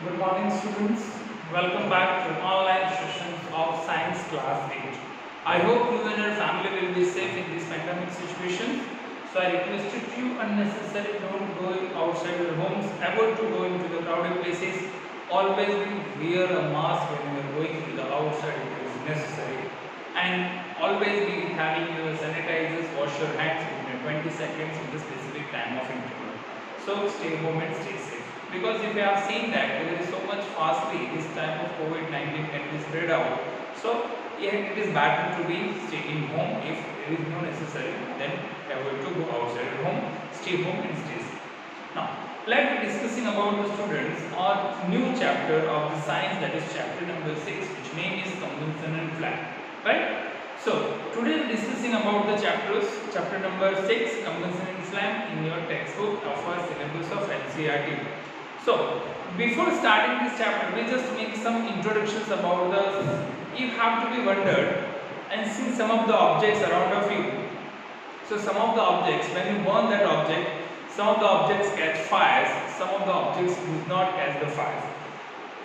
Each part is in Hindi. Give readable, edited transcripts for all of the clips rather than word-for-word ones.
Good morning, students. Welcome back to online sessions of Science Class 8. I hope you and your family will be safe in this pandemic situation. So I request you unnecessarily don't go outside your homes, avoid to go into the crowded places. Always wear a mask when you are going to the outside if it is necessary. And always be having your sanitizers, wash your hands within 20 seconds in the specific time of interval. So stay home and stay safe. Because if you have seen that there is so much fastly this type of COVID-19 can be spread out. So yeah, it is better to be staying home. If there is no necessary, then avoid to go outside your home. Stay home and stay safe. Now, let's be discussing about the students or new chapter of the science, that is chapter number 6, which name is convention and flag. Right? So today we are discussing about the chapter number 6, convention and slam in your textbook of our syllabus of NCERT. So before starting this chapter, we just make some introductions about the. You have to be wondered and see some of the objects around of you. So some of the objects, when you burn that object, some of the objects catch fires, some of the objects do not catch the fires.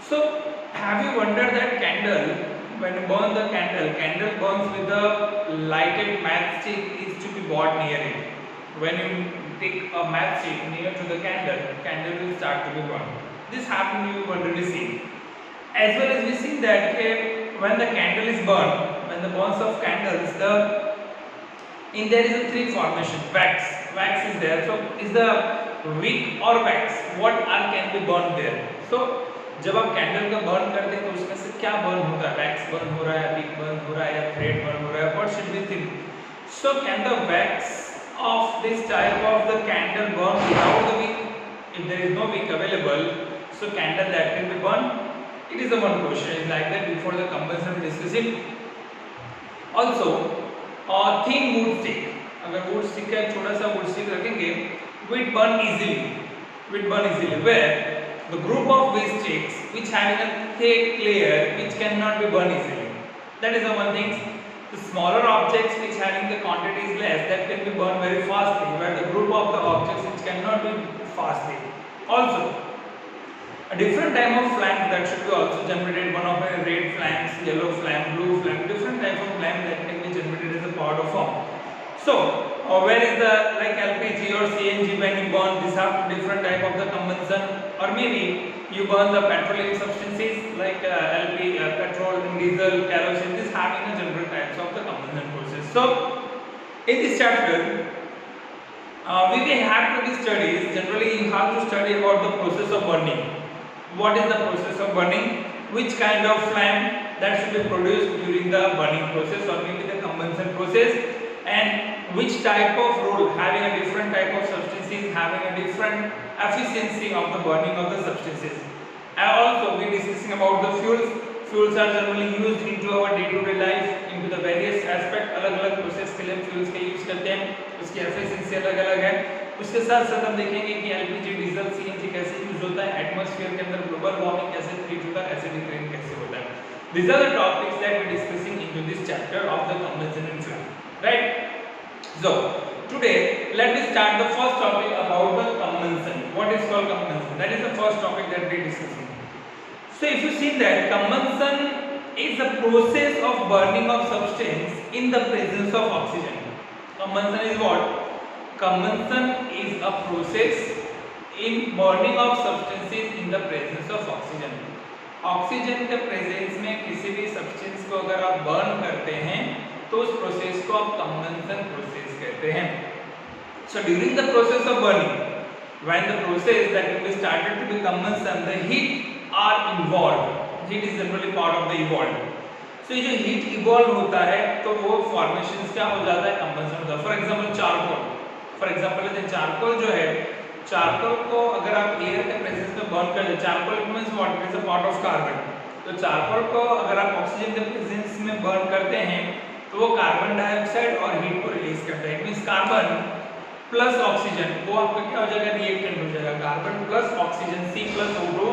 So have you wondered that candle, when you burn the candle burns with the lighted matchstick is to be brought near it. When you take a matchstick near to the candle will start to be burned. This happens you already seen. As well as we see that when the candle is burned, when the burns of candles, there is a three formation. Wax is there. So is the wick or wax? What are can be burned there? So जब आप कैंडल का बर्न करते हैं तो उसमें से क्या बर्न होता है? वैक्स बर्न हो रहा है, विक बर्न हो रहा है, या थ्रेड बर्न हो रहा है? What should we think? So can the wax of this type of the candle burn without the wick? If there is no wick available, so candle that can be burned? It is a one question. It's like that before the combustion we discuss it. Also, thin wood stick. अगर wood stick का छोटा सा wood stick रखेंगे, it burn easily. Where the group of waste sticks which having a thick layer which cannot be burned easily. That is the one thing. The smaller objects which having the quantity is less, that can be burned very fastly, where the group of the objects which cannot be fastly. Also, a different type of flame that should be also generated. One of a red flames, yellow flame, blue flame, different type of flame that can be generated as a powder form. So where is the like LPG or CNG when you burn, these are different type of the combustion, or maybe you burn the petroleum substances like petrol, diesel, kerosene. This having a general types of the combustion process. So in this chapter we will have to be studies. Generally you have to study about the process of burning. What is the process of burning? Which kind of flame that should be produced during the burning process or maybe the combustion process, and which type of role having a different type of substances having a different efficiency of the burning of the substances. And also we discussing about the fuels. Fuels are generally used into our day-to-day life into the various aspect. अलग-अलग process के लिए fuels के use करते हैं, उसकी efficiency अलग-अलग है. उसके साथ-साथ हम देखेंगे कि LPG, डीजल, CNG कैसे यूज होता है, एटमॉस्फेयर के अंदर ग्लोबल वार्मिंग कैसे ट्रीट होता है, एसिडिक रेन कैसे होता है. These are the topics that we discussing into this chapter of the combustion and flame. Right? So today let me start the first topic about the combustion. What is called combustion? That is the first topic that we are discussing. So if you see that combustion is the process of burning of substance in the presence of oxygen. Combustion is what? Combustion is a process in burning of substances in the presence of oxygen. Oxygen के प्रेजेंस में किसी भी सब्सटेंस को अगर आप बर्न करते हैं तो उस प्रोसेस को आप कंबंशन प्रोसेस कहते हैं. So during the process of burning, when the process that will be started to be combustion, the heat are involved. Heat is generally part of the evolved. So ये जो heat evolve होता है तो वो formations क्या हो जाता है, combustion होता है. For example charcoal. For example लेते हैं charcoal जो है, चारकोल को अगर आप एयर के प्रेजेंस में बर्न कर दें, charcoal means what, is a part of carbon. तो चारकोल को अगर आप ऑक्सीजन के प्रेजेंस में बर्न करते हैं तो वो कार्बन डाइऑक्साइड और हीट को रिलीज करता है. मींस कार्बन प्लस ऑक्सीजन वो आपका क्या हो जाएगा, रिएक्टेंट हो जाएगा. Carbon plus oxygen C+O2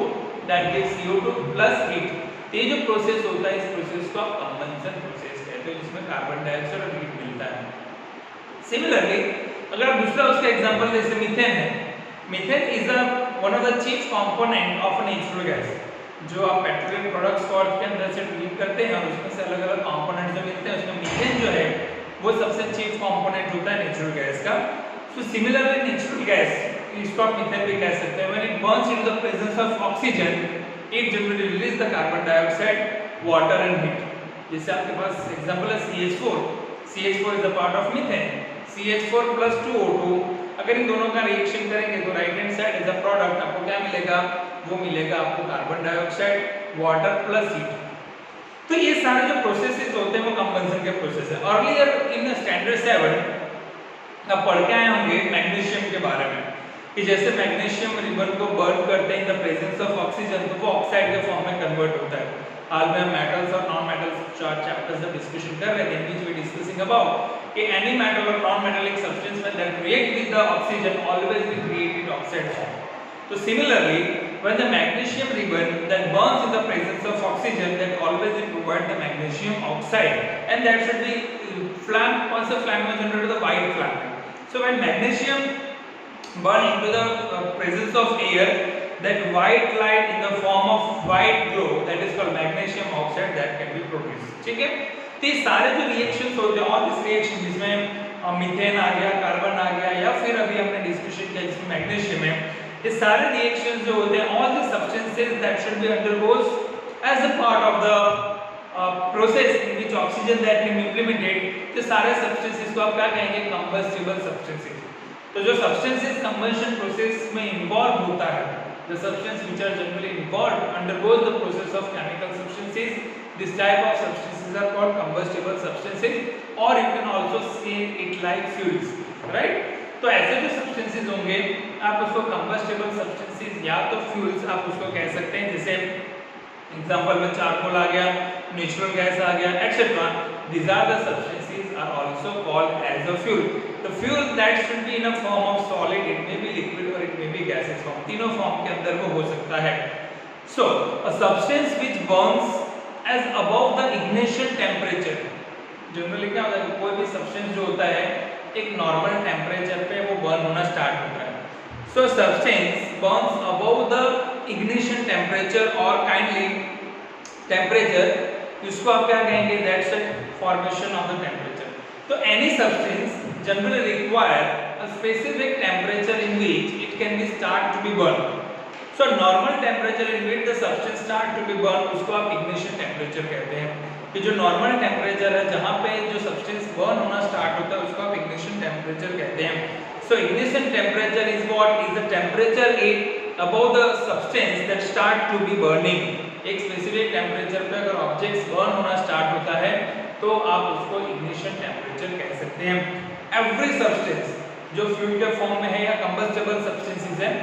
that gives CO2 plus heat. ये जो प्रोसेस होता है इस प्रोसेस को आप कंबंशन प्रोसेस कहते हैं, जिसमें कार्बन डाइऑक्साइड और हीट मिलता है. सिमिलरली अगर आप दूसरा उसका एग्जांपल जैसे मीथेन है, methane is one of the chief component of a natural gas. जो आप पेट्रोलियम प्रोडक्ट्स को अर्थ के अंदर से ट्रीट करते हैं और उसमें से अलग अलग कंपोनेंट जो मिलते हैं उसमें मीथेन जो है वो सबसे चीफ कंपोनेंट होता है नेचुरल गैस का। सो सिमिलरली नेचुरल गैस, इसको आप मीथेन भी कह सकते हैं, when it Burns in the presence of oxygen it generally release the carbon dioxide, water and heat. जैसे आपके पास एग्जांपल है CH4, CH4 is a part of methane, CH4 + 2O2, अगर इन दोनों का रिएक्शन करेंगे तो right hand side as a product आपको क्या मिलेगा, वो मिलेगा आपको carbon dioxide, water plus heat. तो ये सारे जो प्रोसेसेस होते हैं वो कंबंशन के प्रोसेस है। अर्लियर इन स्टैंडर्ड 7 आप पढ़ के आए होंगे मैग्नीशियम के बारे में कि जैसे मैग्नीशियम रिबन को बर्न करते हैं in the presence of oxygen तो वो ऑक्साइड के फॉर्म में कन्वर्ट होता है। हाल में हम मेटल्स और नॉन मेटल्स चार चैप्टर्स में डिस्कशन कर रहे थे, in which we discussing about कि any metal or non-metallic substance when that react with the oxygen always will create it oxide form. So similarly, when the magnesium ribbon that burns in the presence of oxygen, that always will provide the magnesium oxide, and that should be flame. Once the flame is generated, the white flame. So when magnesium burn into the presence of air, that white light in the form of white glow, that is called magnesium oxide, that can be produced. ठीक है? तो ये सारे जो रिएक्शंस होते हैं, ऑल दिस रिएक्शन जिसमें मीथेन आ गया, कार्बन आ गया, या फिर अभी हमने डिस्कशन किया जिसमें मैग्नीशियम है, ये सारे रिएक्शंस जो होते हैं, all the substances that should be undergoes as a part of the process in which oxygen that can be implemented, तो सारे सब्सटेंसेस को आप क्या कहेंगे, कंबस्टिबल सब्सटेंसेस। तो जो सब्सटेंसेस कंबशन प्रोसेस में इन्वॉल्व होता है, the substance which are generally involved undergoes the process of chemical substances, this type of substances are called combustible substances, or you can also say it like fuels, right? तो ऐसे जो substances होंगे आप उसको combustible substances या तो fuels आप उसको कह सकते हैं, जैसे एग्जांपल में चारकोल आ गया, नेचुरल गैस आ गया, etc. These are the substances are also called as a fuel. The fuel that should be in a form of solid, it may be liquid or it may be gaseous form, तीनों फॉर्म के अंदर वो हो सकता है। So a substance which burns as above the ignition temperature, generally क्या होता है, कोई भी सब्सटेंस जो होता है एक नॉर्मल टेम्परेचर पे वो बर्न होना स्टार्ट होता है। So substance burns above the ignition temperature or kindly temperature, इसको आप क्या कहेंगे, that's the formation of the temperature. तो any substance generally require a specific temperature in which it can be start to be burned. So normal temperature in which the substance start to be burned, उसको आप ignition temperature कहते हैं। कि जो नॉर्मल टेम्परेचर है जहाँ पे जो सब्सटेंस बर्न होना स्टार्ट होता है उसको आप इग्निशन टेम्परेचर कहते हैं। So ignition temperature is what is the temperature it above the substance that start to be burning. एक स्पेसिफिक टेम्परेचर पे अगर ऑब्जेक्ट्स बर्न होना स्टार्ट होता है तो आप उसको इग्निशन टेम्परेचर कह सकते हैं। एवरी सब्सटेंस जो फ्यूल के फॉर्म में है या कंबस्टेबल सब्सटेंसेस है,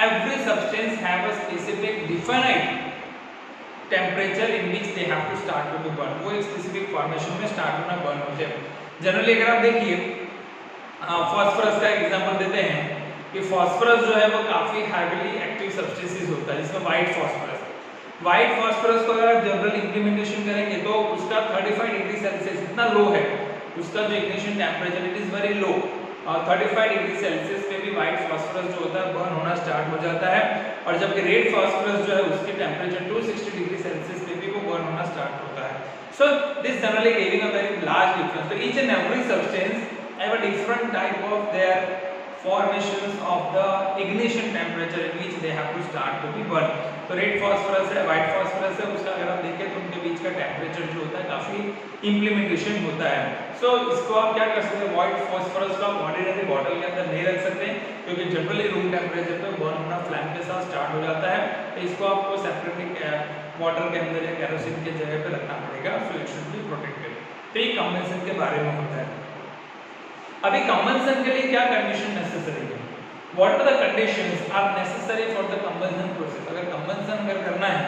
every substance have a specific defined temperature in which they have to start to be burn, वो एक स्पेसिफिक फॉर्मेशन में स्टार्ट होना बर्न होते हैं। जनरली अगर आप देखिए फास्फोरस का एग्जांपल देते हैं कि फास्फोरस जो है वो काफी हैवीली एक्टिव सब्सटेंसेस होता है, जिसमें व्हाइट फास्फोरस को अगर आप जनरल इंप्लीमेंटेशन करेंगे तो उसका 35 डिग्री सेल्सियस इतना लो है, उसका जो ignition temperature it is very low, 35 degree Celsius पे भी व्हाइट फास्फोरस जो होता है बर्न होना स्टार्ट हो जाता है, और जबकि रेड फास्फोरस जो है उसकी टेम्परेचर 260 डिग्री सेल्सियस पे भी वो बर्न होना स्टार्ट होता है। So this generally giving a very large difference. तो each and every substance have a different type of their formations of the ignition temperature in which they have to start to be burned. तो रेड फास्फोरस है, व्हाइट फास्फोरस है, उसका अगर आप देखें तो उनके बीच का टेम्परेचर जो होता है काफी इंप्लीमेंटेशन होता है। सो इसको आप क्या कर सकते हैं, व्हाइट फास्फोरस को आप ऑर्डिनरी बॉटल के अंदर नहीं रख सकते क्योंकि जनरली रूम टेम्परेचर पे बर्न होना फ्लैम के साथ स्टार्ट हो जाता है, तो इसको आपको सेपरेटली वाटर के अंदर या केरोसिन के जगह पे रखना पड़ेगा। So it should be protected. तो ये कंबेंशन के बारे में होता है। अभी कंबंशन के लिए क्या कंडीशन नेसेसरी है, what are the conditions are necessary for the combustion process. अगर कंबंशन अगर करना है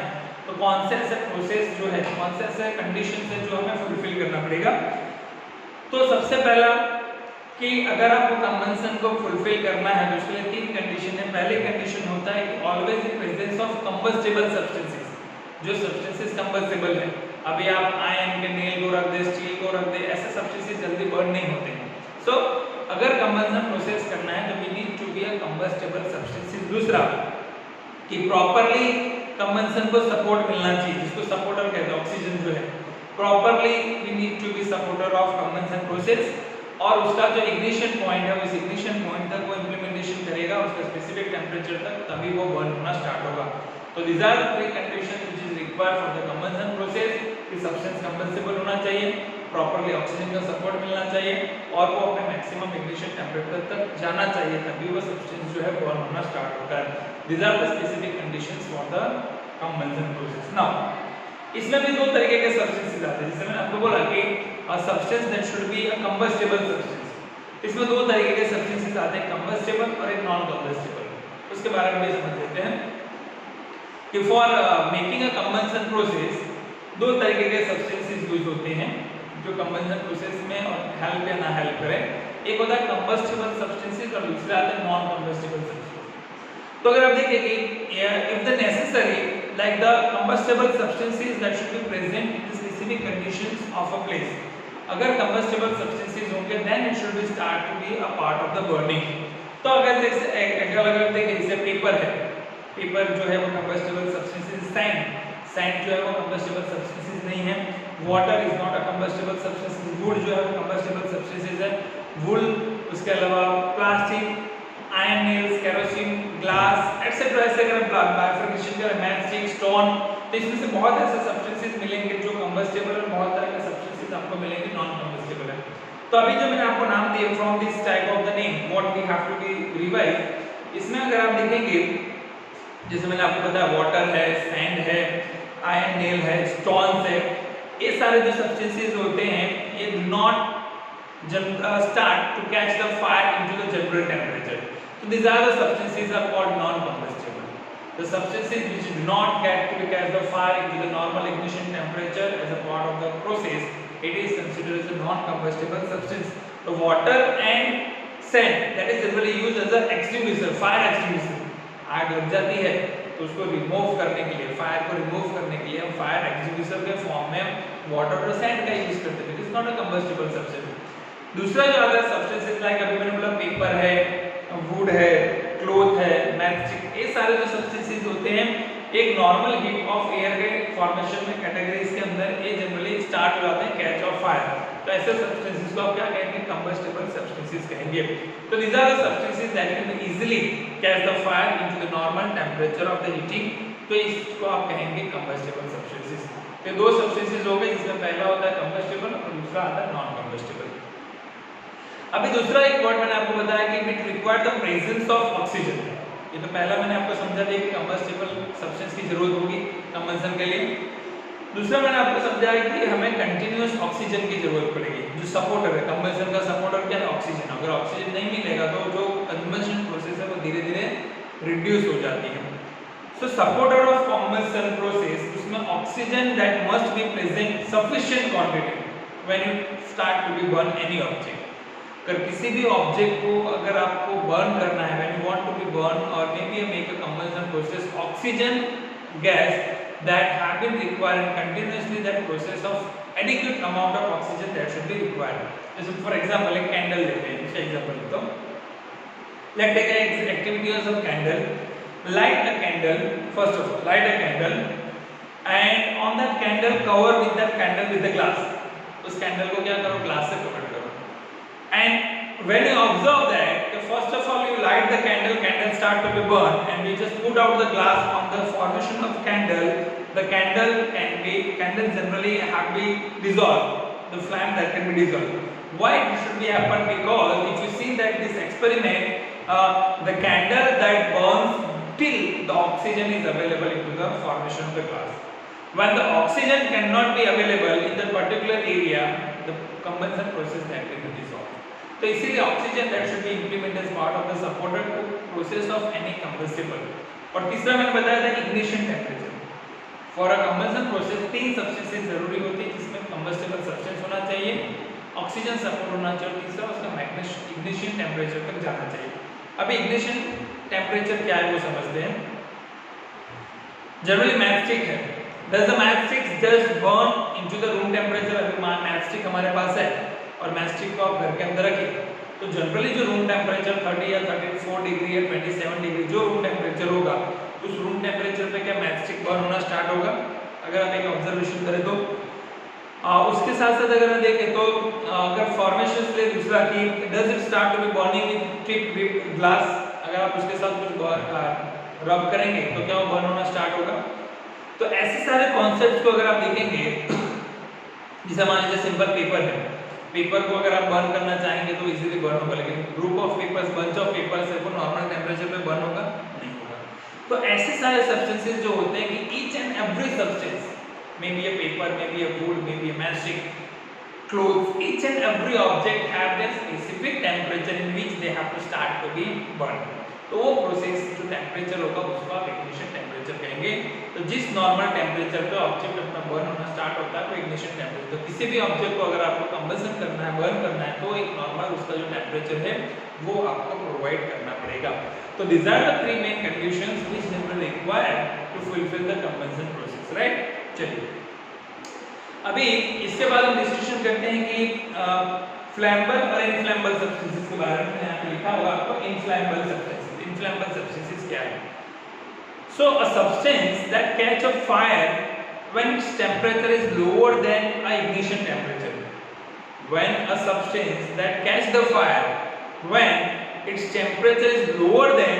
तो कौन से ऐसे प्रोसेस जो है, कौन से ऐसे कंडीशन है जो हमें फुलफिल करना पड़ेगा। तो सबसे पहला कि अगर आपको कंबंशन को फुलफिल करना है तो उसके लिए तीन कंडीशन है। पहली कंडीशन होता है कि always in presence of combustible substances, जो सब्सटेंसेस कंबस्टेबल है। अभी आप आयरन के नेल को रख दे, स्टील को रख दे, ऐसे सब्सटेंसेस जल्दी बर्न नहीं होते हैं। So, अगर कंबंशन प्रोसेस करना है तो we need to be a combustible substances. दूसरा कि प्रॉपरली कंबंशन को सपोर्ट मिलना चाहिए, जिसको सपोर्टर कहते हैं, ऑक्सीजन जो है properly we need to be supporter of combustion process. और उसका जो इग्निशन पॉइंट है उस इग्निशन पॉइंट तक वो इंप्लीमेंटेशन करेगा उसका स्पेसिफिक टेंपरेचर तक, तभी वो बर्न होना स्टार्ट होगा। तो these are the three conditions which is required for the combustion process कि सब्सटेंस कंबस्टेबल होना चाहिए, प्रॉपरली ऑक्सीजन का सपोर्ट मिलना चाहिए और वो अपने मैक्सिमम इग्निशन टेंपरेचर तक जाना चाहिए, तभी वो सब्सटेंस जो है बर्न होना स्टार्ट होता है। These are the specific conditions for the combustion process. Now इसमें भी दो तरीके के सब्सटेंसेस आते हैं, जैसे मैंने आपको बोला कि substance that should B a combustible substance. इसमें दो तरीके के सब्सटेंसेस आते हैं, कंबस्टेबल और एक नॉन कंबस्टेबल। उसके बारे में भी समझ लेते हैं कि for making a combustion process दो तरीके के सब्सटेंसेस यूज होते हैं जो कंबंशन प्रोसेस में हेल्प या ना हेल्प करें। एक होता है कंबस्टेबल सब्सटेंसेस और दूसरा आता है नॉन कंबस्टेबल सब्सटेंसेस। तो अगर आप देखिए कि if the necessary like the combustible substances that should be present in the specific conditions of a place, अगर combustible substances होंगे then it should be start to be a part of the burning। तो अगर जैसे अगर देखिए जैसे पेपर है, पेपर जो है वो combustible substances, सैंड जो है वो combustible substances नहीं है, water is not a combustible substances, wood जो है वो combustible substances है, wool, उसके अलावा plastic, iron nails, kerosene, glass etcetera, ऐसे अगर बाइफरकेशन करें मैचस्टिक, स्टोन, तो इसमें से बहुत ऐसे सब्सटेंसेस मिलेंगे जो कंबस्टेबल और बहुत तरह के सब्सटेंसेस आपको मिलेंगे नॉन कंबस्टेबल है। तो अभी जो मैंने आपको नाम दिए from this type of the name what we have to be revise, इसमें अगर आप देखेंगे जैसे मैंने आपको बताया वाटर है, सैंड है, आयरन नेल है, स्टोन्स है, ये सारे जो सब्सटेंसेस होते हैं ये not start to catch the fire into the general temperature. So these are the substances are called non-combustible. The substances which do not get to catch the fire into the normal ignition temperature as a part of the process, it is considered as a non-combustible substance. The water and sand that is generally used as a extinguisher, fire extinguisher. आग लग जाती है तो उसको रिमूव करने के लिए, फायर को रिमूव करने के लिए हम फायर एक्सटिंग्विशर के फॉर्म में वाटर और सैंड का यूज करते हैं। It is not a combustible substance. दूसरा जो अदर सब्सटेंसेस लाइक अभी मैंने बोला पेपर है, वुड है, क्लॉथ है, मैचस्टिक, ये सारे जो सब्सटेंसेस होते हैं एक नॉर्मल हीट ऑफ एयर के फॉर्मेशन में कैटेगरीज के अंदर ये जनरली स्टार्ट हो जाते हैं कैच ऑफ फायर। तो ऐसे सब्सटेंसेस को आप क्या कहेंगे? कंबस्टिबल सब्सटेंसेस कहेंगे। तो these are the substances that can easily catch the fire into the normal temperature of the heating, तो इसको आप कहेंगे कंबस्टिबल सब्सटेंसेस। तो दो सब्सटेंसेस हो गए जिसमें पहला होता है कंबस्टिबल और दूसरा आता है नॉन कंबस्टिबल। अभी दूसरा एक वर्ड मैंने आपको बताया कि it required the presence of oxygen. ये तो पहला मैंने आपको समझा दिया कि कंबस्टिबल सब्सटेंस की जरूरत होगी कंबंशन के लिए। दूसरा मैंने आपको समझाया कि हमें कंटिन्यूअस ऑक्सीजन की जरूरत पड़ेगी। जो सपोर्टर है कंबंशन का सपोर्टर क्या है? ऑक्सीजन। अगर ऑक्सीजन नहीं मिलेगा तो जो कंबंशन प्रोसेस है वो धीरे धीरे रिड्यूस हो जाती है। So supporter of combustion process, उसमें oxygen that must be present sufficient quantity when you start to be burn any object. अगर किसी भी ऑब्जेक्ट को अगर आपको बर्न करना है, when you want to be burn और may be make a combustion process, oxygen gas that have been required continuously, that process of adequate amount of oxygen that should be required. जैसे for example एक कैंडल लेते हैं, इसका एग्जांपल लेता हूँ। Let's take an activities of candle. Light a candle, first of all, light a candle, and on that candle cover with that candle with the glass. उस कैंडल को क्या करो? ग्लास से कवर करो। And when you observe that, first of all you light the candle, candle start to be burned, and you just put out the glass on the formation of candle. The candle generally have be dissolved, the flame that can be dissolved. Why it should be happen? Because if you see that this experiment, the candle that burns till the oxygen is available into the formation of the glass. When the oxygen cannot be available in the particular area, the combustion process that will be dissolved. तो इसीलिए oxygen that should be implemented as part of the supported process of any combustible. और तीसरा मैंने बताया था ignition temperature. For a combustion process तीन सब्सटेंसेस जरूरी होती है जिसमें कंबस्टिबल सब्सटेंस होना चाहिए, ऑक्सीजन सपोर्ट होना चाहिए और तीसरा उसका इग्निशन टेंपरेचर तक जाना चाहिए। अभी इग्निशन टेंपरेचर क्या है वो समझते हैं। जनरली मैचस्टिक है, does the matchstick just burn into the room temperature? अभी मैचस्टिक हमारे पास है और मैचस्टिक को आप घर के अंदर रखिए तो जनरली जो रूम टेम्परेचर 30 या 34 डिग्री या 27 डिग्री जो रूम टेम्परेचर होगा, उस रूम टेम्परेचर पे क्या मैच स्टिक बर्न होना स्टार्ट होगा, अगर आप एक ऑब्जर्वेशन करें तो। उसके साथ साथ अगर हम देखें तो अगर फॉर्मेशन ले दूसरा कि does it start to be burning with thick glass, अगर आप उसके साथ कुछ रब करेंगे तो क्या वो बर्न होना स्टार्ट होगा। तो ऐसे सारे कॉन्सेप्ट्स को अगर आप देखेंगे, जैसे मान लीजिए सिंपल पेपर है, पेपर को अगर आप बर्न करना चाहेंगे तो इजीली बर्न होगा, लेकिन group of papers, bunch of papers है वो नॉर्मल टेम्परेचर पे बर्न होगा नहीं होगा। तो ऐसे सारे सब्सटेंसेस जो होते हैं कि each and every substance, may be A paper, may be A would, may be A mastic, clothes, each and every object have their specific temperature in which they have to start to be burned। तो वो प्रोसेस जो टेम्परेचर होगा उसको आप इग्निशन टेम्परेचर कहेंगे। तो जिस नॉर्मल टेम्परेचर पे ऑब्जेक्ट अपना बर्न होना स्टार्ट होता है वो इग्निशन टेम्परेचर। तो किसी भी ऑब्जेक्ट को अगर आपको कंबशन करना है, बर्न करना है, तो एक नॉर्मल उसका जो टेम्परेचर है वो आपको प्रोवाइड करना पड़ेगा। तो these are the three main conditions which generally required to fulfill the combustion process, right? चलिए अभी इसके बाद हम डिस्कशन करते हैं कि फ्लैमेबल और इनफ्लैमेबल सब्सटेंसेस के बारे में। यहाँ पे लिखा होगा आपको इनफ्लैमेबल सब्सटेंसेस। इनफ्लैमेबल सब्सटेंसेस क्या है? So a substance that catch a fire when its temperature is lower than a ignition temperature. When a substance that catch the fire when its temperature is lower than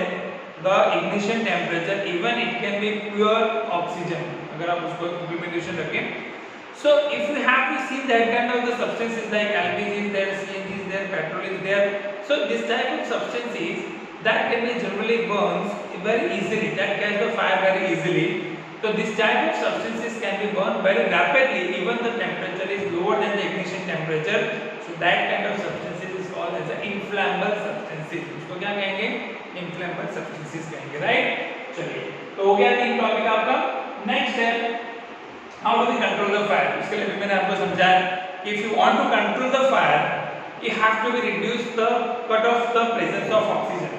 the ignition temperature, even it can be pure oxygen, अगर आप उसको इम्प्लीमेंटेशन रखें। So if you have to see that kind of the substances like LPG is there, CNG is there, petrol is there, so this type of substances that can be generally burns very easily, that catch the fire very easily. So this type of substances can be burned very rapidly even the temperature is lower than the ignition temperature. So that kind of substances is called as a inflammable substances। उसको क्या कहेंगे? Inflammable substances कहेंगे, right? चलिए तो हो गया तीन टॉपिक आपका। नेक्स्ट है how do we control the fire। इसके लिए मैंने आपको समझाया कि if you want to control the fire you have to be reduce the cut off the presence of oxygen।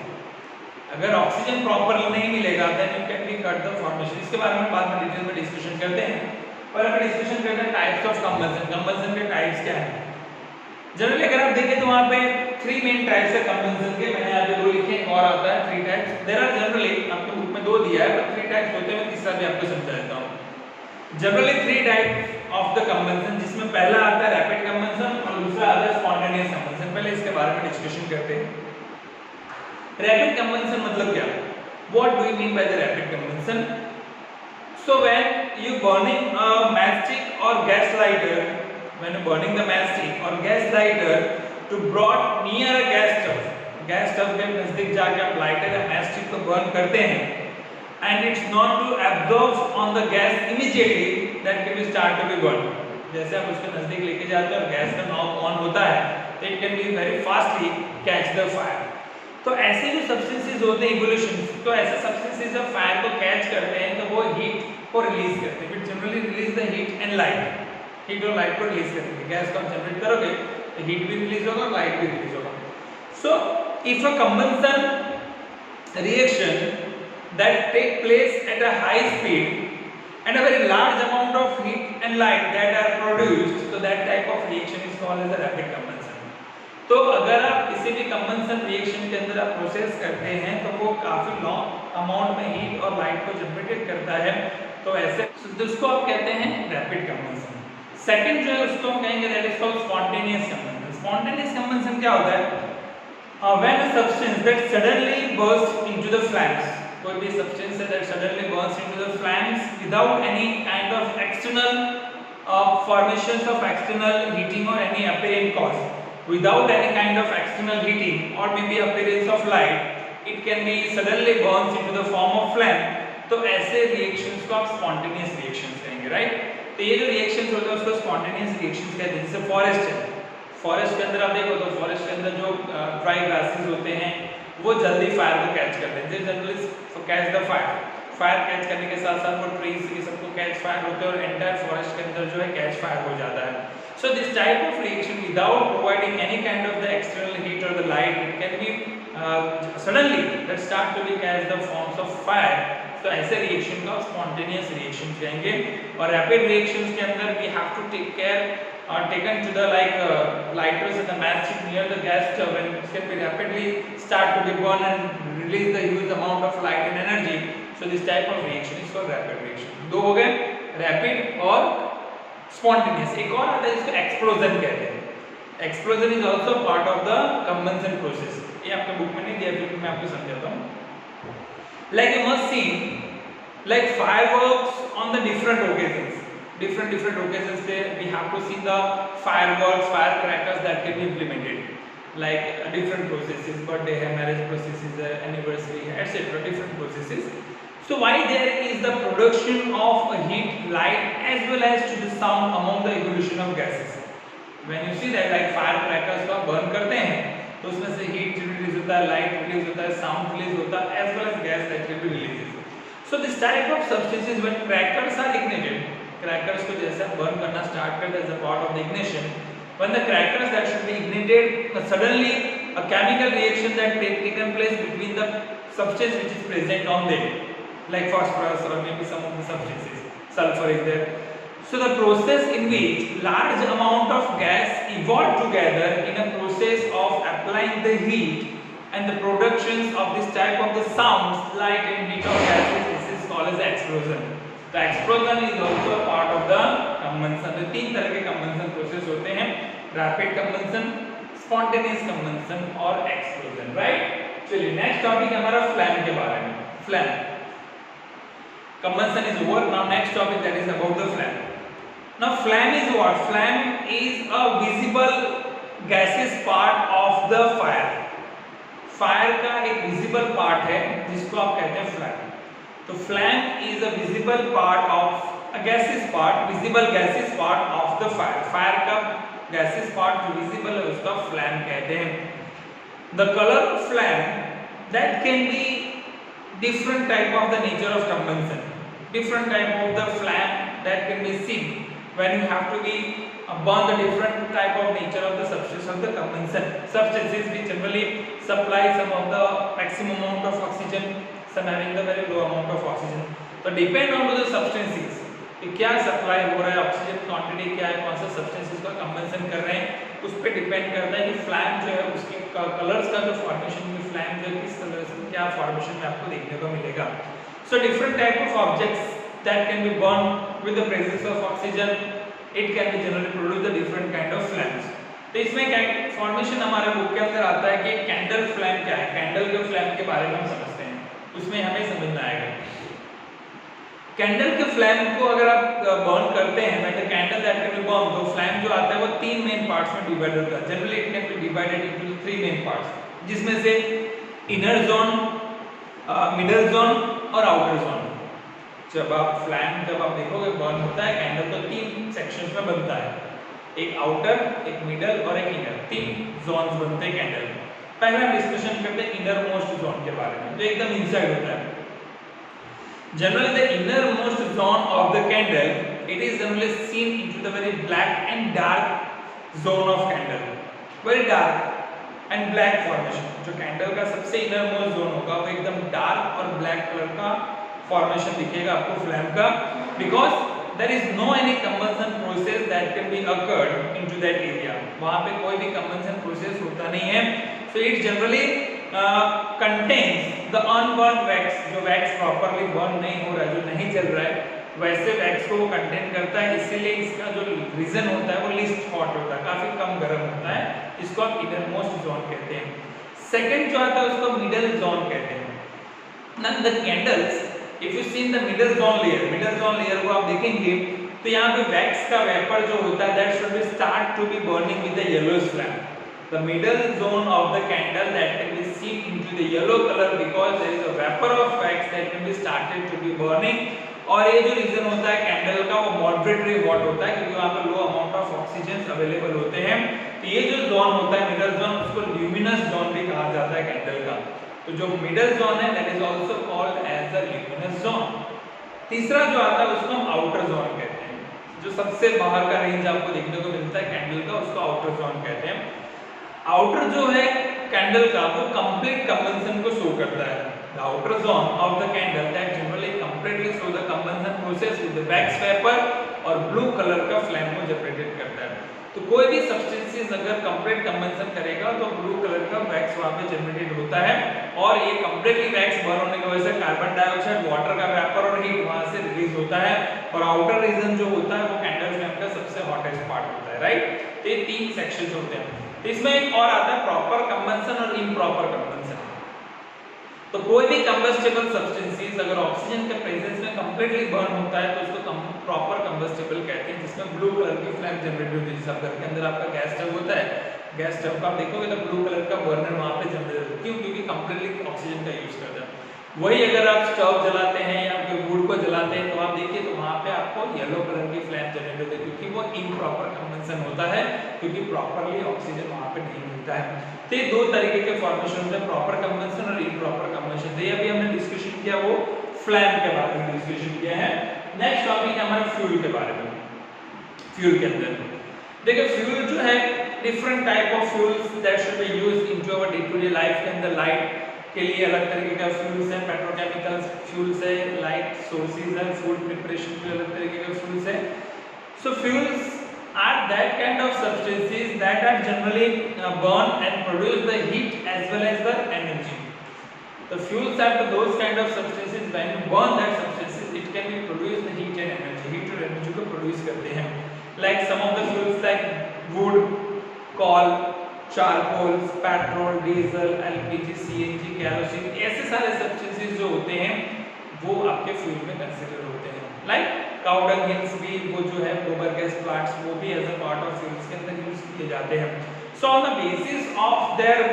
अगर ऑक्सीजन प्रॉपर नहीं मिलेगा then you can be cut the formation। इसके बारे में बाद में डिटेल में डिस्कशन करते हैं। पर अगर डिस्कशन करते हैं टाइप्स ऑफ कंबशन, कंबशन के टाइप्स क्या हैं। जनरली अगर आप देखें तो वहाँ पे थ्री मेन टाइप्स है कंबशन के, मैंने यहाँ पे दो लिखे हैं और आता है three types. There are generally आपके बुक में दो दिया है पर थ्री टाइप्स होते हैं, मैं तीसरा भी आपको समझा देता हूँ। Generally three type of the combustion, जिसमें पहला आता है रैपिड कंबशन और दूसरा आता है स्पॉन्टेनियस कंबशन। पहले इसके बारे में डिस्कशन करते हैं। रैपिड कंबशन मतलब क्या? What do you mean by the rapid combustion? So when you burning a matchstick और gas lighter, when you burning the matchstick और gas lighter to brought near a gas stove, gas stove के नजदीक जाके आप लाइटर या मैचस्टिक को बर्न करते हैं and it's not to absorb on the gas immediately, that can be start to be burned। जैसे आप उसके नजदीक लेके जाते हैं और गैस का नॉब ऑन होता है तो it can be very fastly catch the fire। तो ऐसे जो सब्सटेंसेस होते हैं इवोल्यूशन, तो ऐसे सब्सटेंसेस जब फायर को कैच करते हैं तो वो हीट को रिलीज करते हैं। It generally release the heat and light, heat और लाइट को रिलीज करेंगे। गैस को आप जनरेट करोगे तो हीट भी रिलीज होगा और लाइट भी रिलीज होगा। So if a combustion reaction that take place at a high speed and a very large amount of heat and light that are produced, so that type of reaction is called as a rapid combustion। तो अगर आप किसी भी कंबशन रिएक्शन के अंदर आप प्रोसेस करते हैं तो वो काफी लॉन्ग अमाउंट में हीट और लाइट को जनरेट करता है, तो ऐसे उसको आप कहते हैं रैपिड कंबशन। सेकंड जो है उसको हम कहेंगे that is called spontaneous combustion. Spontaneous combustion क्या होता है? When a substance that suddenly burst into the flames, कोई भी सब्सटेंस है that suddenly burns into the flames without any kind of external formations of external heating or any apparent cause, without any kind of external heating or maybe appearance of light, it can be suddenly burns into the form of flame। तो ऐसे रिएक्शंस को आप स्पॉन्टेनियस रिएक्शंस कहेंगे, राइट? तो ये जो रिएक्शंस होते हैं उसको स्पॉन्टेनियस रिएक्शंस कहते हैं। जैसे फॉरेस्ट है, फॉरेस्ट के अंदर आप देखो तो फॉरेस्ट के अंदर जो ड्राई ग्रासेस होते हैं वो जल्दी फायर को कैच करते हैं। Generally catch the fire, fire catch करने के साथ साथ वो ट्रीज ये सबको कैच फायर होते हैं और एंटायर फॉरेस्ट के अंदर जो है कैच फायर हो जाता है। So this type of reaction without providing any kind of the external heat और the light, it can be suddenly that start to be catch the forms of fire. तो ऐसे रिएक्शन को स्पॉन्टेनियस रिएक्शन कहेंगे। और रैपिड रिएक्शंस के अंदर we have to take care taken to the lighters and the matchstick near the gas stove, and it can be rapidly start to be burn and release the huge amount of light and energy. So this type of reaction is called rapid reaction. दो हो गए, रैपिड और स्पॉन्टेनियस. एक और आता है जिसको एक्सप्लोजन कहते हैं. Explosion is also part of the combustion process. ये आपके बुक में नहीं दिया, फिर मैं आपको समझाता हूँ. Like you must see like fireworks on the different occasions, different occasions there we have to see the fireworks, firecrackers that can be implemented, like different processes, birthday hai, marriage processes, anniversary, etc., different processes. So why there is the production of a heat, light as well as to the sound among the evolution of gases. When you see that like firecrackers को burn करते हैं तो उसमें से heat release होता है, light release होता है, sound release होता है, as well as gas that will be released. So this type of substances when crackers are ignited, crackers को जैसे burn करना start करते हैं as a part of the ignition, when the crackers that should be ignited, suddenly a chemical reaction that taken place between the substance which is present on them, like phosphorus or maybe some of the substances, sulfur is there. So the process in which large amount of gas evolve together in a process of applying the heat and the productions of this type of the sounds, light and heat of gases, this is called as explosion. The explosion is also a part of the combustion. तो तीन तरह के combustion process होते हैं, rapid combustion, spontaneous combustion और explosion, right? चलिए next topic हमारा flame के बारे में. Flame. Combustion is over. Now next topic that is about the flame. Now flame is what? Flame is a visible gaseous part of the fire. Fire का एक विजिबल पार्ट है जिसको आप कहते हैं फ्लैम. तो flame is a visible part of a gases part, visible gases part of the fire. Fire का गैसेस पार्ट जो विजिबल है उसका फ्लैम कहते हैं. The colour of flame that can be different type of the nature of combustion, different type of the flame that can be scene when you have to be burn the different type of nature of the substance of the combustion. Substances which generally supply some of the maximum amount of oxygen, some having the very low amount of oxygen. So depend on the substances कि क्या सप्लाई हो रहा है, ऑक्सीजन क्वांटिटी क्या है, कौन सा सब्सटेंसेस का कंबंशन कर रहे हैं, उस पे डिपेंड करता है कि फ्लैम जो है उसके कलर्स का जो फॉर्मेशन में फ्लैम जो किस कलर से क्या फॉर्मेशन में आपको देखने को मिलेगा. So different type of objects that can be burned with the presence of oxygen, it can be generally produce the different kind of flames. तो इसमें फॉर्मेशन हमारे बुक के अंदर आता है कि कैंडल फ्लैम क्या है. कैंडल के फ्लैम के बारे में हम समझते हैं, उसमें हमें समझना आएगा. कैंडल के फ्लैम को अगर आप बर्न करते हैं, मतलब candle that can B burn, तो फ्लैम जो आता है वो तीन मेन पार्ट्स में डिवाइड होता है. Generally it can B divided into three main parts, जिसमें से इनर जोन, मिडल जोन और आउटर जोन. जब आप फ्लैम जब आप देखोगे बर्न होता है कैंडल तो तीन सेक्शंस में बनता है, एक आउटर, एक मिडल और एक इनर, तीन जोन्स बनते हैं कैंडल में. पहले हम डिस्कशन करते हैं इनर मोस्ट जोन के बारे में, जो एकदम इनसाइड होता है. Generally the inner most zone of the candle, it is generally seen into the very black and dark zone of candle, very dark and black formation. जो कैंडल का सबसे इनर मोस्ट जोन होगा वो एकदम डार्क और ब्लैक कलर का फॉर्मेशन दिखेगा आपको फ्लैम का, because there is no any combustion process that can be occurred into that area. वहां पे कोई भी कंबंशन प्रोसेस होता नहीं है. So it generally contains the unburn wax, जो वैक्स प्रॉपर्ली बर्न नहीं हो रहा है, जो नहीं चल रहा है, वैसे वैक्स को वो कंटेन करता है. इसीलिए इसका जो रीजन होता है वो लीस्ट हॉट होता है, काफी कम गर्म होता है. इसको आप इनर मोस्ट जोन कहते हैं. सेकंड जो आता है उसको मिडल जोन कहते हैं. None the candles, if you see in the middle zone layer को आप देखेंगे तो यहाँ पे वैक्स का वेपर जो होता है that should be start to be burning with the yellowish flame. The middle zone of the candle that can be seen into the yellow colour because there is a vapour of wax that can be started to be burning. और ये जो रीजन होता है कैंडल का वो मॉडरेटली हॉट होता है क्योंकि वहाँ पे low amount of oxygen available होते हैं. तो ये जो जोन होता है मिडल जोन, उसको ल्यूमिनस जोन भी कहा जाता है कैंडल का. तो जो मिडल जोन है that is also called as the luminous zone. तीसरा जो आता है उसको हम आउटर जोन कहते हैं. जो सबसे बाहर का रेंज आपको देखने को मिलता है कैंडल का, उसको आउटर जोन कहते हैं. आउटर जो है कैंडल का वो कंप्लीट कंबंशन को शो करता है. The outer zone of the candle that generally completely show the combustion process with the wax vapor और blue color का flame को जनरेट करता है. तो कोई भी सब्सटेंसेस अगर कंप्लीट कंबंशन करेगा तो ब्लू कलर का वैक्स वहां पे जनरेटेड होता है, और ये कंप्लीटली वैक्स बर्न होने की वजह से कार्बन डाइऑक्साइड, वाटर का वेपर और हीट वहां से रिलीज होता है, और आउटर रीजन जो होता है वो कैंडल फ्लेम का सबसे हॉटेस्ट पार्ट होता है, राइट। तो ये तीन सेक्शंस होते हैं। तो इसमें एक और आता है प्रॉपर कंबंशन और इम्प्रॉपर कंबंशन। तो कोई भी कंबस्टेबल सब्सटेंसेस अगर ऑक्सीजन के प्रेजेंस में कंप्लीटली बर्न होता है तो उसको प्रॉपर कंबस्टेबल कहते हैं, जिसमें ब्लू कलर की फ्लेम जनरेट होती है। जैसे घर के अंदर आपका गैस स्टव होता है, गैस स्टव का आप देखोगे तो ब्लू कलर का बर्नर वहां पे जनरेट होता है, क्यों? क्योंकि कंप्लीटली ऑक्सीजन का यूज करता है। वही अगर आप स्टव जलाते हैं या फिर वुड को जलाते हैं तो आप देखिए तो वहां पे आपको येलो कलर की फ्लेम जनरेट होती है, क्योंकि वो इम्प्रॉपर कंबंशन होता है, क्योंकि प्रॉपरली ऑक्सीजन वहां पे नहीं मिलता है। तो ये दो तरीके के फॉर्मेशन होते हैं, प्रॉपर कंबंशन और इम्प्रॉपर कंबंशन। तो ये अभी हमने डिस्कशन किया वो फ्लेम के बारे में डिस्कशन किया है। नेक्स्ट टॉपिक है हमारा फ्यूल के बारे में। फ्यूल के अंदर देखिए फ्यूल जो है different type of fuels that should be used into our day to day life के अंदर। लाइट के लिए अलग तरीके का फ्यूल्स है, पेट्रोकेमिकल्स फ्यूल्स है, लाइट सोर्सेज है, फूड प्रिपरेशन के अलग तरीके के फ्यूल्स है। सो fuels are that kind of substances that are generally burn and produce the heat as well as the energy. The fuels are those kind of substances when you burn that substances it can be produce the heat and energy. Heat और energy को produce करते हैं. Like some of the fuels like wood, coal, charcoal, petrol, diesel, LPG, CNG, kerosene, ऐसे सारे substances जो होते हैं वो आपके फ्यूल में कंसिडर होते हैं। Like काउ डंग हिल्स भी वो जो है गोबर गैस प्लांट्स वो भी as a part of fuels के अंदर यूज किए जाते हैं। So on the basis of their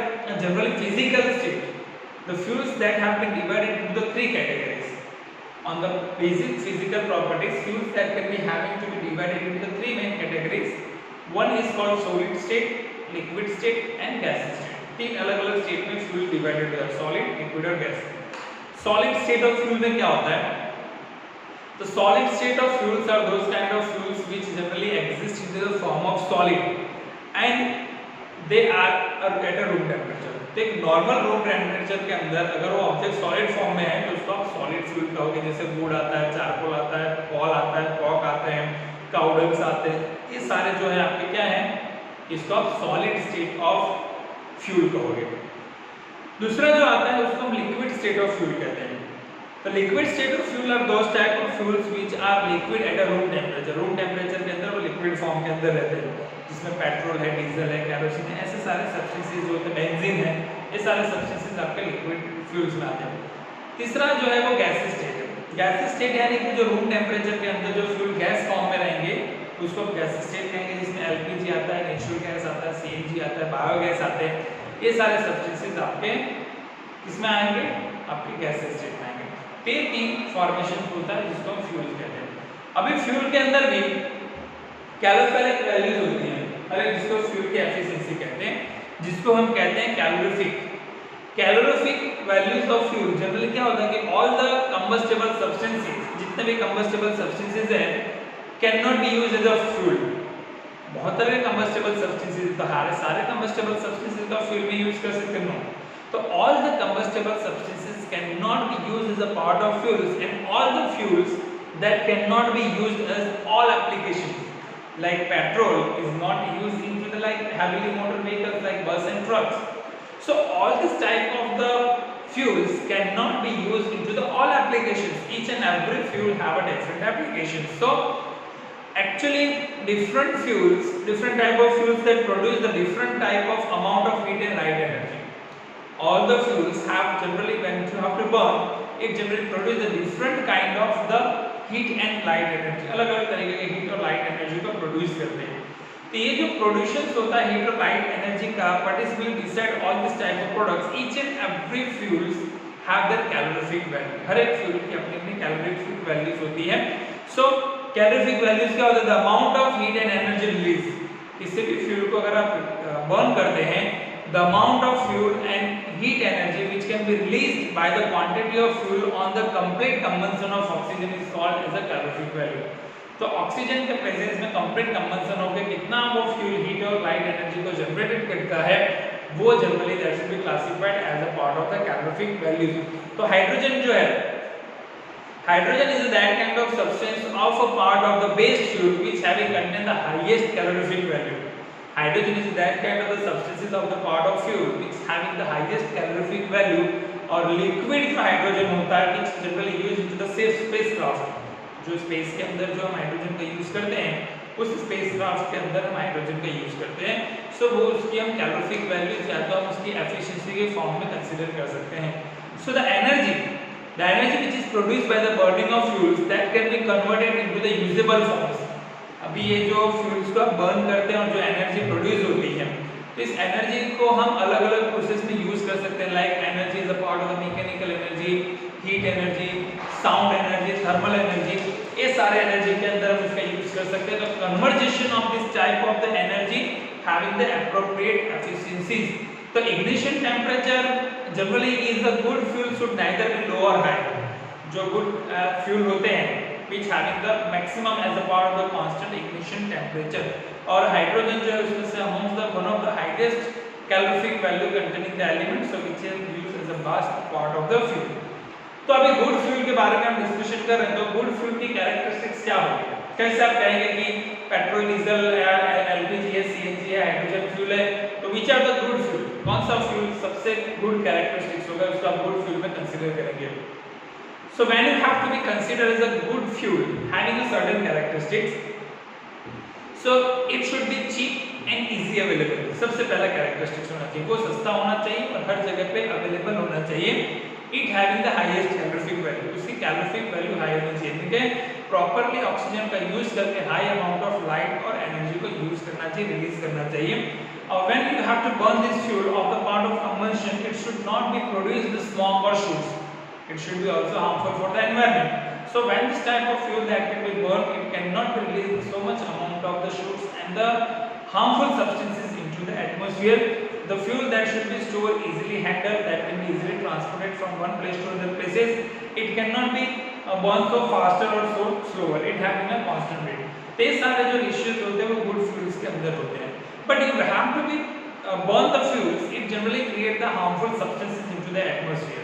general physical state the fuels that have been divided into the three categories. On the basic physical properties fuels that can be having to be divided into the three main categories. One is called solid state, liquid state and gas state. तीन अलग-अलग स्टेट में फ्यूल डिवाइडेड है, सॉलिड, लिक्विड और gas. Solid state of fuel में क्या होता है? The solid state of fuels are those kind of fuels which generally exist in the form of solid and they are at a room temperature. तो एक नॉर्मल रूम टेम्परेचर के अंदर अगर वो ऑब्जेक्ट सॉलिड फॉर्म में है तो उसको आप सॉलिड फ्यूल कहोगे। जैसे वुड आता है, चारकोल आता है, कॉल आता है, कॉक आते हैं, काउडंग्स आते हैं, ये सारे जो है आपके क्या है, इसको आप सॉलिड स्टेट ऑफ फ्यूल कहोगे। दूसरा जो आता है उसको हम लिक्विड स्टेट ऑफ फ्यूल कहते हैं। The liquid state of fuel are those type of fuels which are liquid at a room temperature. Room temperature के अंदर वो liquid form के अंदर रहते हैं, जिसमें पेट्रोल है, डीजल है, केरोसिन है, ऐसे सारे सब्सटेंसेस जो होते हैं, बेंजीन है, ये सारे सब्सटेंसेस आपके लिक्विड फ्यूल्स में आते हैं। तीसरा जो है वो गैस स्टेट है। गैस स्टेट यानी कि जो रूम टेम्परेचर के अंदर जो फ्यूल गैस फॉर्म में रहेंगे उसको गैस स्टेट कहेंगे, जिसमें एलपीजी आता है, नेचुरल गैस आता है, सीएनजी आता है, बायोगैस आते हैं। ये सारे सब्सटेंसेस आपके किसमें आएंगे? आपके गैस स्टेट में आएंगे। तीन फॉर्मेशन होता है जिसको हम फ्यूल कहते हैं। अभी फ्यूल के अंदर भी कैलोरीफिक वैल्यूज होती हैं, अरे जिसको फ्यूल की एफिशिएंसी कहते हैं, जिसको हम कहते हैं calorific values of fuel. Generally क्या होता है कि ऑल द कंबस्टेबल सब्सटेंसेस, जितने भी कंबस्टेबल सब्सटेंसेस हैं, can not be used as a fuel. बहुत तरह के कंबस्टेबल सब्सटेंसेस, तो सारे कंबस्टेबल सब्सटेंसेस का फ्यूल में यूज कर सकते हैं। So all the combustible substances cannot be used as a part of fuels, and all the fuels that cannot be used as all applications, like petrol is not used into the like heavy motor vehicles like bus and trucks. So all this type of the fuels cannot be used into the all applications. Each and every fuel have a different application. So actually different fuels, different type of fuels that produce the different type of amount of heat and light energy. All the fuels have generally, when you have to burn, it generally produce a different kind of the heat and light energy. अलग-अलग तरीके के heat और light energy को produce करते हैं। तो ये जो productions होता है heat और light energy का, what is will decide all this type of products. Each and every fuels have their calorific value. हर एक fuel की अपनी calorific values होती है। So calorific values क्या होता है? The amount of heat and energy release. किसी भी fuel को अगर आप burn करते हैं, the amount of fuel and heat energy which can be released by the quantity of fuel on the complete combustion of oxygen is called as a calorific value. तो ऑक्सीजन के प्रेजेंस में कंप्लीट कंबंशन होकर कितना वो फ्यूल हीट और लाइट एनर्जी को जनरेटेड करता है, वो generally that should be classified as a part of the calorific values. तो हाइड्रोजन जो है, hydrogen is that kind of substance of a part of the base fuel which having contain the highest calorific value. Hydrogen is that kind of the substances of the part of fuel which having the highest calorific value, और liquid जो हाइड्रोजन होता है which generally used into the safe spacecraft, जो स्पेस के अंदर जो हम हाइड्रोजन का यूज करते हैं उस स्पेसक्राफ्ट के अंदर हम हाइड्रोजन का यूज करते हैं। सो वो उसकी हम कैलोरीफिक वैल्यू या तो हम उसकी एफिशिएंसी के फॉर्म में कंसीडर कर सकते हैं। So the energy which is produced by the burning of fuels that can be converted into the usable forms। अभी ये जो फ्यूल्स को आप बर्न करते हैं और जो एनर्जी प्रोड्यूस होती है तो इस एनर्जी को हम अलग अलग प्रोसेस में यूज कर सकते हैं। Like energy is a part of the mechanical energy, heat energy, sound energy, thermal energy, ये सारे एनर्जी के अंदर हम उसका यूज कर सकते हैं। तो conversation of this type of the energy having the appropriate efficiencies. तो ignition temperature generally is a good fuel should neither be low और हाई। जो गुड फ्यूल होते हैं which having the maximum as a part of the constant ignition temperature, और हाइड्रोजन जो है उसमें से amongst the one of the highest calorific value containing the element, so which is used as a vast part of the fuel। तो अभी गुड फ्यूल के बारे में हम डिस्कशन कर रहे हैं। तो गुड फ्यूल की कैरेक्टरिस्टिक्स क्या होगी? कैसे आप कहेंगे कि पेट्रोल, डीजल या एलपीजी है, सीएनजी है, हाइड्रोजन फ्यूल है, तो which are the good fuel? कौन सा फ्यूल सबसे गुड कैरेक्टरिस्टिक्स होगा उसका गुड फ्यूल में कंसीडर करेंगे। So when you have to be considered as a good fuel having a certain characteristics, so it should be cheap and easy available। सबसे पहला कैरेक्टरिस्टिक्स होना चाहिए, वो सस्ता होना चाहिए और हर जगह पे अवेलेबल होना चाहिए। It having the highest calorific value, उसकी कैलोरीफिक वैल्यू हाई होनी चाहिए, ठीक है। प्रॉपर्ली ऑक्सीजन का यूज करके हाई अमाउंट ऑफ लाइट और एनर्जी को यूज करना चाहिए, रिलीज करना चाहिए। और when you have to burn this fuel of the part of combustion, it should not be produced the smoke or soot, it should be also harmful for the environment। So when this type of fuel that can be burned, it cannot be released so much amount of the soot and the harmful substances into the atmosphere। The fuel that should be stored easily handled, that can be easily transported from one place to other places, it cannot be burned so faster or so slower, it having a constant rate। तो ये सारे जो रेशियोज होते हैं वो गुड फ्यूल्स के अंदर होते हैं। But if you have to be burn the fuels, it generally create the harmful substances into the atmosphere।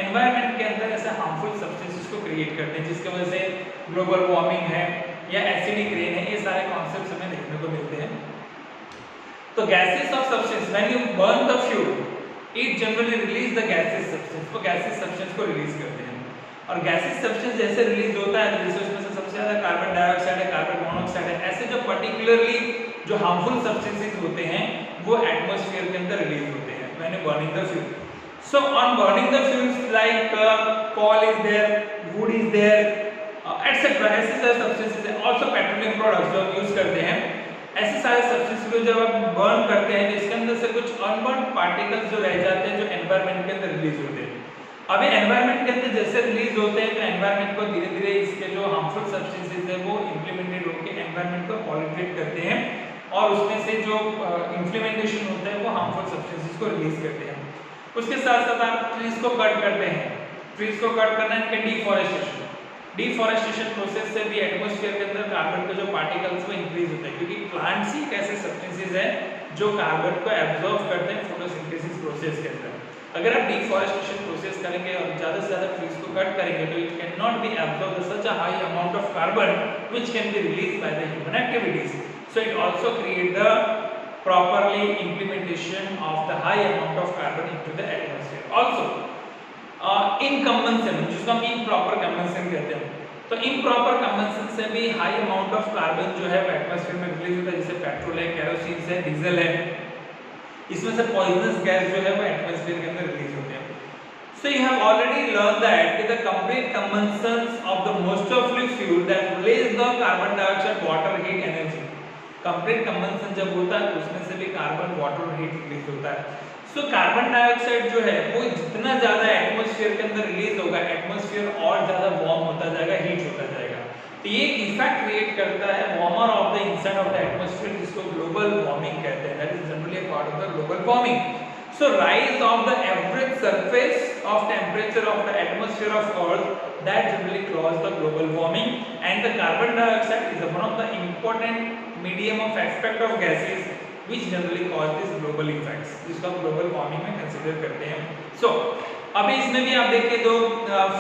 Environment के अंदर ऐसे हार्मफुल सब्सटेंसेस को क्रिएट करते हैं जिसकी वजह से ग्लोबल वार्मिंग है या एसिडिक रेन है, ये सारे कॉन्सेप्ट्स हमें देखने को मिलते हैं। तो gases of substance, when you burn the fuel it generally release the gases substance, वो गैसेस सब्सटेंस को रिलीज करते हैं। और गैसेस सब्सटेंस जैसे रिलीज होता है जैसे उसमें से सबसे ज्यादा कार्बन डाइऑक्साइड है, कार्बन मोनोऑक्साइड है, ऐसे जो पर्टिकुलरली जो हार्मफुल सब्सटेंसेस होते हैं वो एटमॉस्फेयर के अंदर रिलीज होते हैं when you burning the fuel. So on burning the fuels like coal is there, wood is there, etc. ऐसे सारे substances हैं, also petroleum products जो हम यूज करते हैं, ऐसे सारे substances को जब आप burn करते हैं तो इसके अंदर से कुछ unburned particles जो रह जाते हैं जो environment के अंदर रिलीज होते हैं। अभी environment के अंदर जैसे रिलीज होते हैं तो environment को धीरे धीरे इसके जो harmful substances है वो implemented होकर environment को pollute करते हैं और उसमें से जो implementation होता है वो harmful substances को रिलीज करते हैं। उसके साथ साथ आप ट्रीज को कट करते हैं, ट्रीज को कट करना है डिफॉरेस्टेशन। डिफॉरेस्टेशन प्रोसेस से भी एटमॉस्फेयर के अंदर कार्बन के जो पार्टिकल्स वो इंक्रीज होते हैं क्योंकि प्लांट्स ही एक ऐसे सब्सटेंसेस है जो कार्बन को एब्जॉर्ब करते हैं फोटोसिंथेसिस प्रोसेस के अंदर। अगर आप डिफॉरेस्टेशन प्रोसेस करेंगे और ज़्यादा से ज़्यादा ट्रीज को कट करेंगे तो it can not be absorb such a high amount of carbon which can be release by the human activities. So it also create the properly implementation of the high amount of carbon into the atmosphere। Also incombustion जिसको हम improper combustion कहते हैं, तो improper combustion से भी high amount of carbon जो है वो एटमॉस्फेयर में रिलीज होता है, जैसे पेट्रोल है, केरोसिन है, डीजल है, इसमें से पॉइजनस गैस जो है वो एटमॉस्फेयर के अंदर रिलीज होते हैं। So you have already learned that the complete combustion of the most of fuel that release the carbon dioxide, water, heat, energy। Complete combustion जब होता है तो उसमें से भी कार्बन, वाटर और हीट रिलीज होता है। सो कार्बन डाइऑक्साइड जो है वो जितना ज्यादा एटमॉस्फेयर के अंदर रिलीज होगा एटमॉस्फेयर और ज्यादा वार्म होता जाएगा, हीट होता जाएगा। तो ये एक इफेक्ट क्रिएट करता है warmer of the inside of the atmosphere जिसको ग्लोबल वार्मिंग कहते हैं। That is generally a part of the global warming. So rise of the average surface of temperature of the atmosphere of Earth that generally cause the global warming, and the carbon dioxide is one of the important medium of aspect of gases which generally cause these global effects, जिसको global warming में consider करते हैं। So अभी इसमें भी आप देखिए दो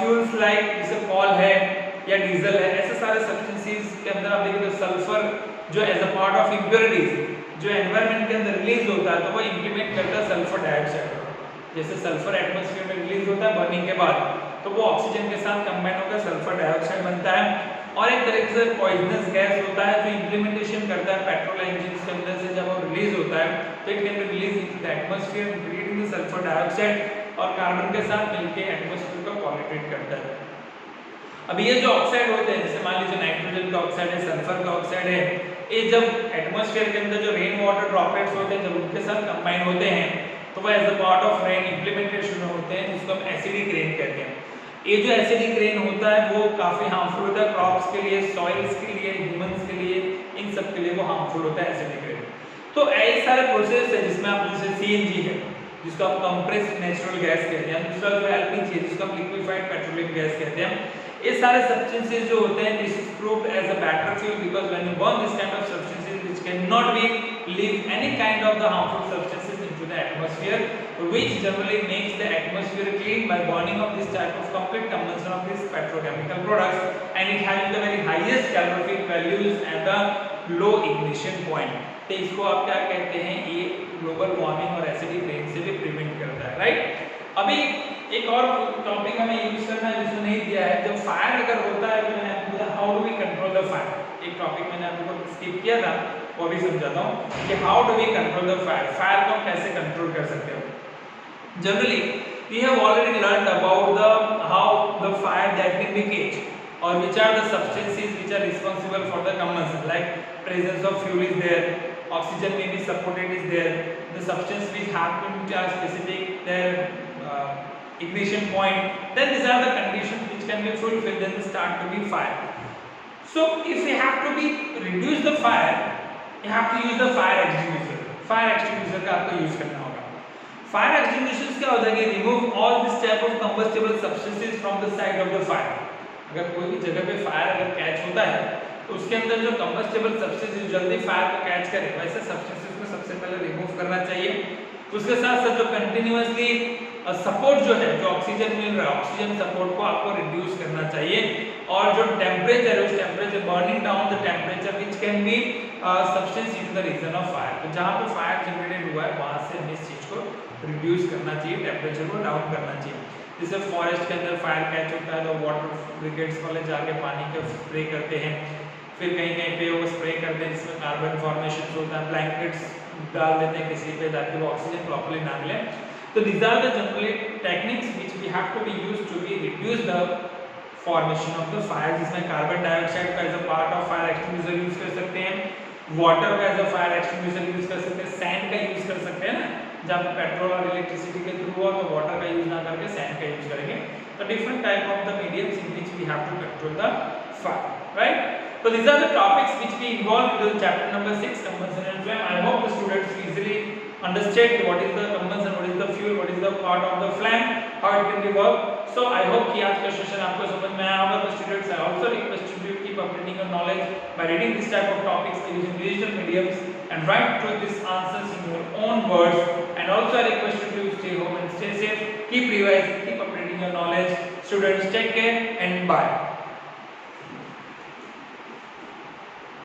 fuels like जैसे coal है या डीजल है, ऐसे सारे substances के अंदर आप देखिए तो सल्फर जो as a part of impurities जो एनवायरनमेंट के अंदर रिलीज होता है तो वो इंप्लीमेंट करता है सल्फर डाइऑक्साइड। जैसे सल्फर एटमॉस्फेयर में रिलीज होता है बर्निंग के बाद, तो वो ऑक्सीजन के साथ कंबाइन होकर सल्फर डाइऑक्साइड बनता है। और एक तरीके से पॉइजनस गैस होता है जो इंप्लीमेंटेशन करता है पेट्रोल इंजन के अंदर से, जब वो रिलीज होता है तो it can be release into the atmosphere creating the sulphur dioxide और कार्बन के साथ मिलकर एटमॉस्फेयर को पॉल्यूटेट करता है। अब ये जो ऑक्साइड होते हैं, जैसे मान लीजिए नाइट्रोजन का ऑक्साइड है, सल्फर का ऑक्साइड है, ये जब एटमॉस्फेयर के अंदर जो रेन वाटर ड्रॉपलेट्स होते हैं जब उनके साथ कंबाइन होते हैं तो वो as a part of rain implementation में होते हैं, जिसको हम एसिडिक रेन कहते हैं। ये जो एसिडिक रेन होता है वो काफी हार्मफुल होता है क्रॉप्स के लिए, सॉइल्स के लिए, ह्यूमंस के लिए, इन सब के लिए वो हार्मफुल होता है एसिडिक रेन। तो ऐसे सारे प्रोसेस है जिसमें आप जैसे सीएनजी है जिसको आप कंप्रेस्ड नेचुरल गैस कहते हैं, दूसरा जो एलपीजी है जिसको आप लिक्विफाइड पेट्रोलियम गैस कहते हैं, ये सारे सब्सटेंसेस जो होते हैं this is proved as a better fuel because when you burn this kind of substances which can not be leave any kind of the harmful substances into the atmosphere, which generally makes the atmosphere clean by burning of this type of complete combustion of these petrochemical products, and it has the very highest calorific values and the low ignition point. तो इसको आप क्या कहते हैं, ये ग्लोबल वार्मिंग और एसिडिक रेन से भी प्रिवेंट करता है, राइट। अभी एक और टॉपिक हमें यूज करना है जिसमें नहीं दिया है, जब फायर अगर होता है तो मैंने आपको बोला how do we control the fire, एक टॉपिक मैंने आपको स्किप किया था वो भी समझाता हूँ कि how do we control the fire, fire को हम कैसे कंट्रोल कर सकते हो। Generally we have already learned about the how the fire that can be caged और which are the substances which are responsible for the combustion, like presence of fuel is there, oxygen may be supported is there, the substance which happen to a specific their ignition point, then these are the conditions which can be fulfilled, then start to be fire. So if we have to be reduce the fire, you have to use the fire extinguisher. Fire extinguisher का आपको यूज करना होगा। Fire extinguishers क्या होता है कि remove all this type of combustible substances from the side of the fire. अगर कोई भी जगह पे फायर अगर कैच होता है तो उसके अंदर जो कंबस्टेबल सब्सटेंसेस जल्दी फायर को कैच करे वैसे सब्सटेंसेस को सबसे पहले रिमूव करना चाहिए। उसके साथ साथ जो कंटिन्यूअसली सपोर्ट जो है, जो ऑक्सीजन मिल रहा है, ऑक्सीजन सपोर्ट को आपको रिड्यूस करना चाहिए। और जो टेम्परेचर है उस temperature burning down the temperature which can be substance in the region of fire. तो जहाँ पे फायर जनरेटेड हुआ है वहाँ से हमें इस चीज को रिड्यूस करना चाहिए, टेम्परेचर को डाउन करना चाहिए। जैसे फॉरेस्ट के अंदर फायर कैच होता है तो वाटर ब्रिगेड्स वाले जाके पानी का स्प्रे करते हैं, फिर कहीं कहीं पे वो स्प्रे करते हैं जिसमें कार्बन फॉर्मेशन होता है, ब्लैंकेट्स डाल देते हैं किसी पे ताकि वो ऑक्सीजन प्रॉपर्ली ना मिले। तो these are the generally techniques which we have to be used to be reduce the formation of the fire, जिसमें कार्बन डाइऑक्साइड का as a part of fire extinguisher use कर सकते हैं, वाटर का as a fire extinguisher use कर सकते हैं, सैंड का यूज कर सकते हैं ना, जब पेट्रोल और इलेक्ट्रिसिटी के थ्रू हो तो वाटर का यूज ना करके सैंड का यूज करेंगे। तो different type of the mediums in which we have to control the fire, right. So these are the topics which we involved in chapter number 6, combustion and flame. I hope the students easily understand what is the combustion, what is the fuel, what is the part of the flame, how it can be worked. So I hope कि आज का सेशन आपको समझ में आया होगा। तो students, I also request you to keep updating your knowledge by reading this type of topics using digital mediums and write to these answers in your own words. And also I request you to stay home and stay safe. Keep revising, keep updating your knowledge. Students, take care and bye.